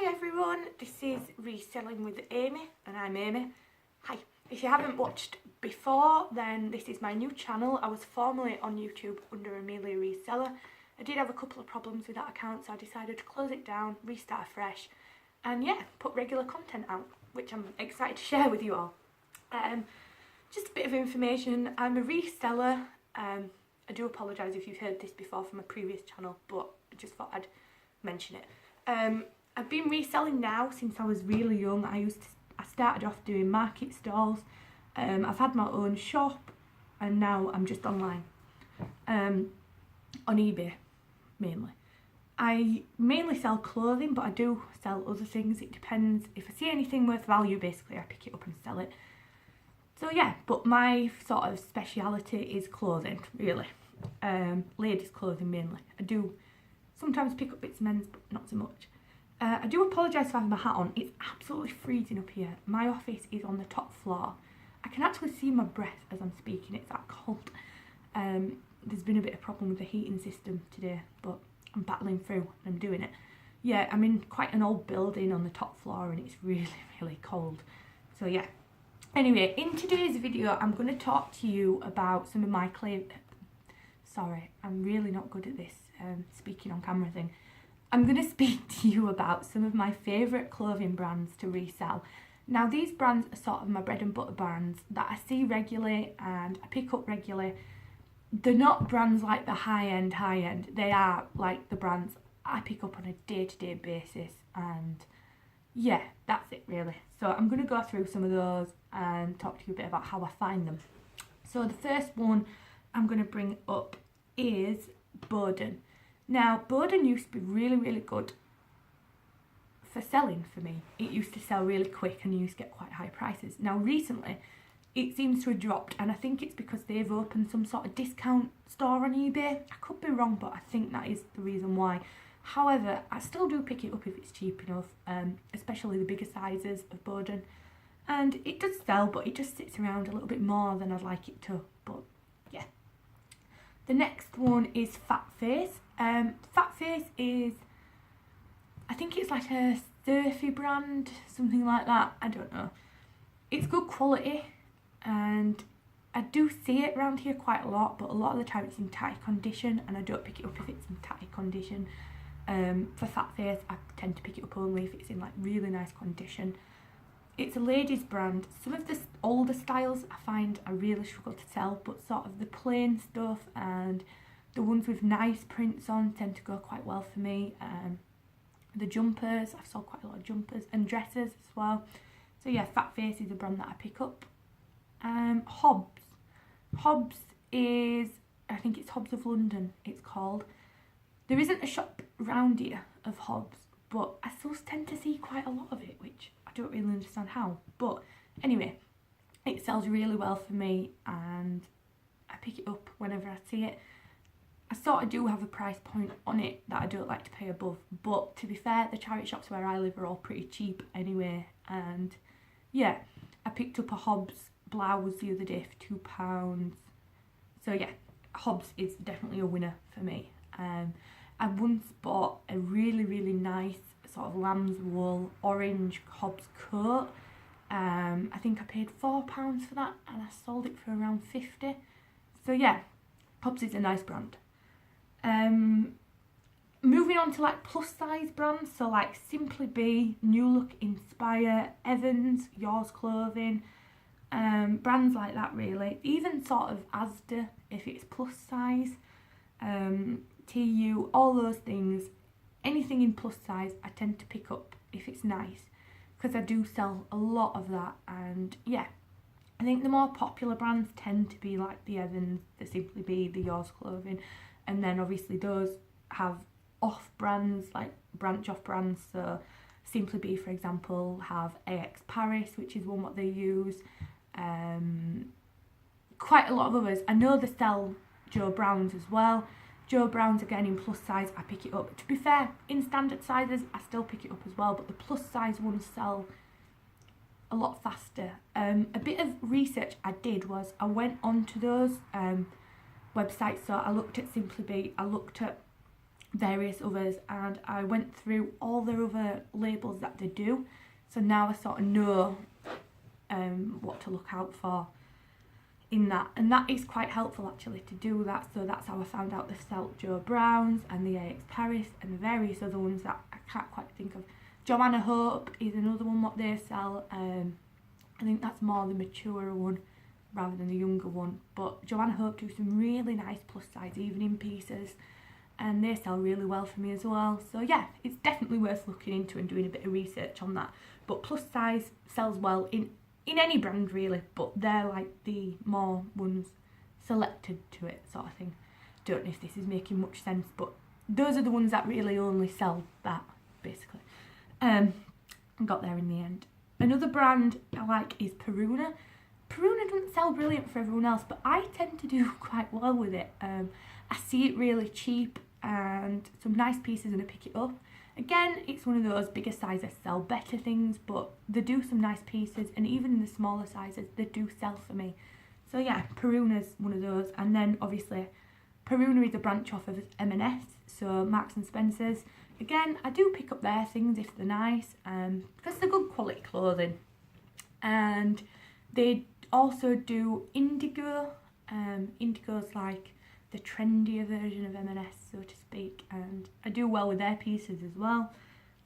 Hi everyone, this is Reselling with Amy and I'm Amy. Hi. If you haven't watched before, then this is my new channel. I was formerly on YouTube under Amelia Reseller. I did have a couple of problems with that account, so I decided to close it down, restart afresh, and yeah, put regular content out, which I'm excited to share with you all. Just a bit of information. I'm a reseller. I do apologise if you've heard this before from a previous channel, but I just thought I'd mention it. I've been reselling now since I was really young. I started off doing market stalls. I've had my own shop, and now I'm just online, on eBay mainly. I mainly sell clothing, but I do sell other things. It depends. If I see anything worth value, basically I pick it up and sell it. So yeah, but my sort of speciality is clothing, really. Ladies clothing mainly. I do sometimes pick up bits of men's, but not so much. I do apologise for having my hat on. It's absolutely freezing up here. My office is on the top floor. I can actually see my breath as I'm speaking. It's that cold. There's been a bit of problem with the heating system today, but I'm battling through and I'm doing it. Yeah, I'm in quite an old building on the top floor and it's really, really cold. So yeah. Anyway, in today's video, I'm going to talk to you about some of my Sorry, I'm really not good at this speaking on camera thing. I'm going to speak to you about some of my favourite clothing brands to resell. Now, these brands are sort of my bread and butter brands that I see regularly and I pick up regularly. They're not brands like the high-end. They are like the brands I pick up on a day-to-day basis, and yeah, that's it really. So I'm going to go through some of those and talk to you a bit about how I find them. So the first one I'm going to bring up is Boden. Now, Boden used to be really, really good for selling for me. It used to sell really quick and you used to get quite high prices. Now, recently, it seems to have dropped, and I think it's because they've opened some sort of discount store on eBay. I could be wrong, but I think that is the reason why. However, I still do pick it up if it's cheap enough, especially the bigger sizes of Boden. And it does sell, but it just sits around a little bit more than I'd like it to. But yeah. The next one is Fat Face. Fat Face is, I think it's like a surfy brand, something like that. I don't know. It's good quality, and I do see it around here quite a lot, but a lot of the time it's in tatty condition, and I don't pick it up if it's in tatty condition. For Fat Face, I tend to pick it up only if it's in like really nice condition. It's a ladies brand. Some of the older styles I find I really struggle to sell, but sort of the plain stuff and the ones with nice prints on tend to go quite well for me. The jumpers, I've sold quite a lot of jumpers and dresses as well. So yeah, Fat Face is a brand that I pick up. Hobbs. Hobbs is, I think it's Hobbs of London it's called. There isn't a shop round here of Hobbs, but I still tend to see quite a lot of it, which I don't really understand how. But anyway, it sells really well for me and I pick it up whenever I see it. I sort of do have a price point on it that I don't like to pay above, but to be fair, the charity shops where I live are all pretty cheap anyway. And yeah, I picked up a Hobbs blouse the other day for £2. So yeah, Hobbs is definitely a winner for me. I once bought a really, really nice sort of lamb's wool orange Hobbs coat. I think I paid £4 for that and I sold it for around 50. So yeah, Hobbs is a nice brand. Moving on to like plus size brands, so like Simply Be, New Look Inspire, Evans, Yours Clothing, brands like that really. Even sort of Asda if it's plus size, TU, all those things. Anything in plus size I tend to pick up if it's nice, because I do sell a lot of that. And yeah, I think the more popular brands tend to be like the Evans, the Simply Be, the Yours Clothing, and then obviously those have off brands, like branch off brands. So Simply Be, for example, have AX Paris, which is one what they use. Quite a lot of others. I know they sell Joe Brown's as well. Joe Brown's again in plus size, I pick it up. To be fair, in standard sizes, I still pick it up as well, but the plus size ones sell a lot faster. A bit of research I did was I went onto those websites. So I looked at Simply Be, I looked at various others, and I went through all their other labels that they do, so now I sort of know what to look out for in that, and that is quite helpful actually to do that. So that's how I found out they sell Joe Brown's and the AX Paris and various other ones that I can't quite think of. Joanna Hope is another one what they sell. I think that's more the mature one rather than the younger one, but Joanna Hope do some really nice plus size evening pieces, and they sell really well for me as well. So yeah, it's definitely worth looking into and doing a bit of research on that. But plus size sells well in any brand really, but they're like the more ones selected to it sort of thing. Don't know if this is making much sense, but those are the ones that really only sell that basically. I got there in the end. Another brand I like is Peruna. Peruna doesn't sell brilliant for everyone else, but I tend to do quite well with it. I see it really cheap and some nice pieces and I pick it up. Again, it's one of those bigger sizes sell better things, but they do some nice pieces, and even in the smaller sizes they do sell for me. So yeah, Peruna's one of those. And then obviously Peruna is a branch off of M&S, so Marks and Spencer's. Again, I do pick up their things if they're nice, because they're good quality clothing. And they also do Indigo. Indigo's like the trendier version of M&S, so to speak, and I do well with their pieces as well.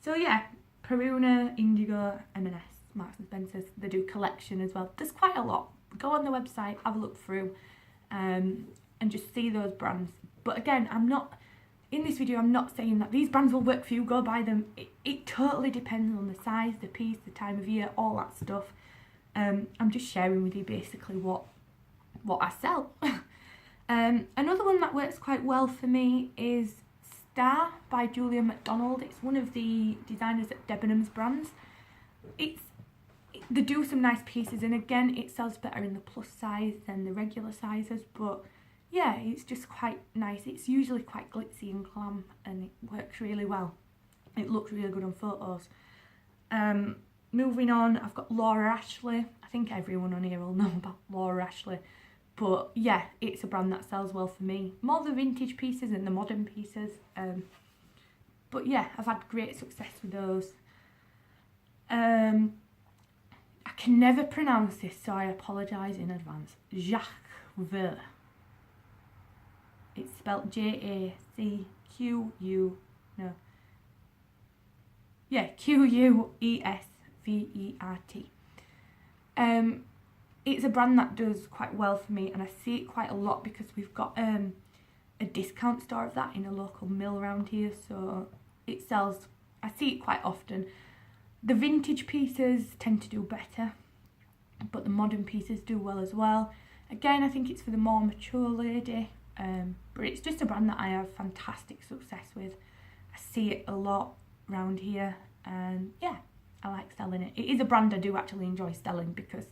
So yeah, Peruna, Indigo, M&S, Marks and Spencer's, they do collection as well. There's quite a lot. Go on the website, have a look through, and just see those brands. But again, in this video I'm not saying that these brands will work for you, go buy them. It totally depends on the size, the piece, the time of year, all that stuff. I'm just sharing with you basically what I sell. Another one that works quite well for me is Star by Julia McDonald. It's one of the designers at Debenhams brands. They do some nice pieces, and again it sells better in the plus size than the regular sizes, but yeah, it's just quite nice. It's usually quite glitzy and glam, and it works really well. It looks really good on photos. Moving on, I've got Laura Ashley. I think everyone on here will know about Laura Ashley. But yeah, it's a brand that sells well for me. More the vintage pieces than the modern pieces. But yeah, I've had great success with those. I can never pronounce this, so I apologise in advance. Jacques Veur. It's spelled J-A-C-Q-U... No. Yeah, Q-U-E-S-V-E-R-T. It's a brand that does quite well for me, and I see it quite a lot because we've got a discount store of that in a local mill around here, so it sells, I see it quite often. The vintage pieces tend to do better, but the modern pieces do well as well. Again, I think it's for the more mature lady, but it's just a brand that I have fantastic success with. I see it a lot around here, and yeah, I like selling it. It is a brand I do actually enjoy selling because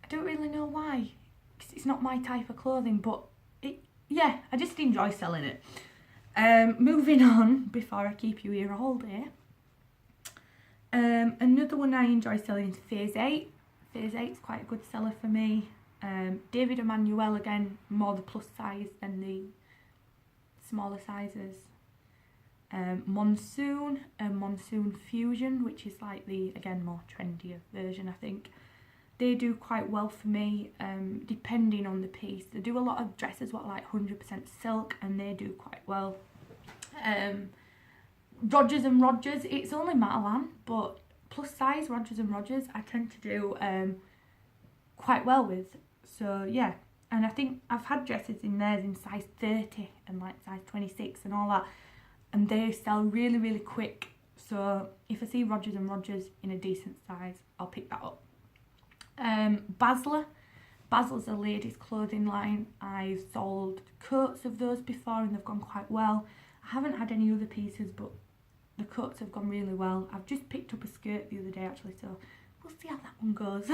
I don't really know why, because it's not my type of clothing, but yeah, I just enjoy selling it. Moving on, before I keep you here all day, another one I enjoy selling is Phase 8. Phase 8 is quite a good seller for me. David Emmanuel, again, more the plus size than the smaller sizes. Monsoon and Monsoon Fusion, which is like the, again, more trendier version, I think. They do quite well for me, depending on the piece. They do a lot of dresses what are like 100% silk, and they do quite well. Rogers and Rogers, it's only Matalan, but plus size Rogers and Rogers I tend to do quite well with. So yeah, and I think I've had dresses in theirs in size 30 and like size 26 and all that, and they sell really, really quick. So if I see Rogers and Rogers in a decent size, I'll pick that up. Basler's a ladies clothing line. I've sold coats of those before and they've gone quite well. I haven't had any other pieces, but the coats have gone really well. I've just picked up a skirt the other day actually, so we'll see how that one goes.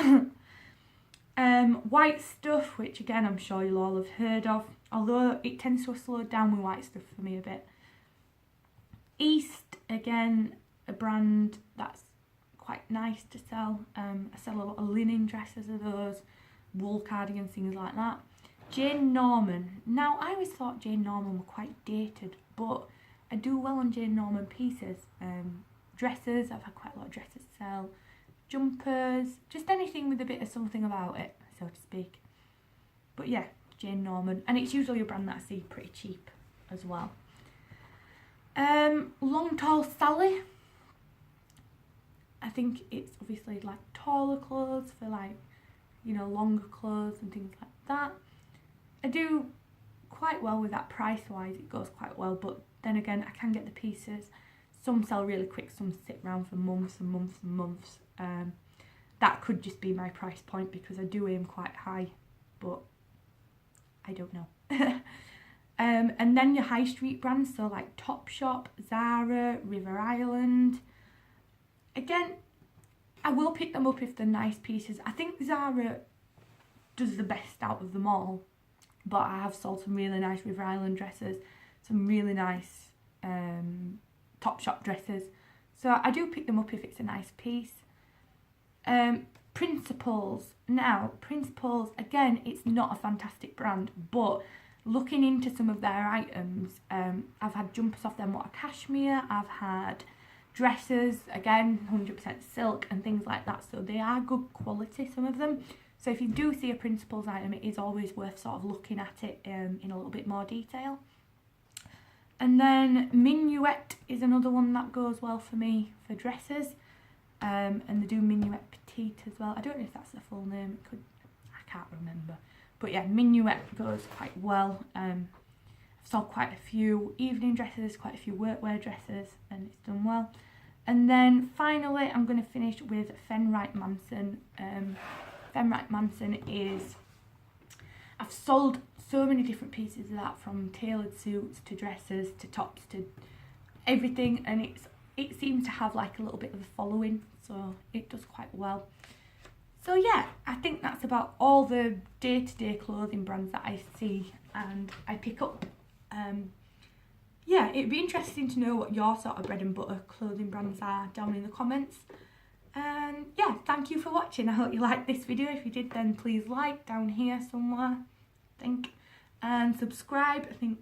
White Stuff, which again I'm sure you'll all have heard of, although it tends to have slowed down with White Stuff for me a bit. East, again, a brand that's quite nice to sell. I sell a lot of linen dresses of those, wool cardigans, things like that. Jane Norman. Now, I always thought Jane Norman were quite dated, but I do well on Jane Norman pieces. Dresses, I've had quite a lot of dresses sell. Jumpers, just anything with a bit of something about it, so to speak. But yeah, Jane Norman. And it's usually a brand that I see pretty cheap as well. Long Tall Sally. I think it's obviously like taller clothes for like, you know, longer clothes and things like that. I do quite well with that price wise, it goes quite well, but then again I can get the pieces. Some sell really quick, some sit around for months and months and months. That could just be my price point because I do aim quite high, but I don't know. And then your high street brands, so like Topshop, Zara, River Island. Again, I will pick them up if they're nice pieces. I think Zara does the best out of them all, but I have sold some really nice River Island dresses, some really nice Topshop dresses, so I do pick them up if it's a nice piece. Principles. Now, Principles, again, it's not a fantastic brand, but looking into some of their items, I've had jumpers off them what are cashmere, I've had dresses, again 100% silk and things like that, so they are good quality, some of them. So if you do see a Principles item, it is always worth sort of looking at it in a little bit more detail. And then Minuet is another one that goes well for me for dresses, and they do Minuet Petite as well. I don't know if that's the full name, it could, I can't remember, but yeah, Minuet goes quite well. I've sold quite a few evening dresses, quite a few workwear dresses, and it's done well. And then finally I'm going to finish with Fenright Manson. Fenright Manson is, I've sold so many different pieces of that, from tailored suits to dresses to tops to everything, and it seems to have like a little bit of a following, so it does quite well. So yeah, I think that's about all the day-to-day clothing brands that I see and I pick up. Yeah, it'd be interesting to know what your sort of bread and butter clothing brands are down in the comments. And yeah, thank you for watching. I hope you liked this video. If you did, then please like down here somewhere, I think, and subscribe, I think,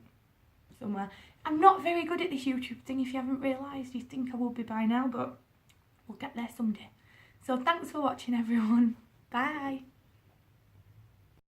somewhere. I'm not very good at this YouTube thing, if you haven't realised. You think I will be by now, but we'll get there someday. So thanks for watching, everyone. Bye.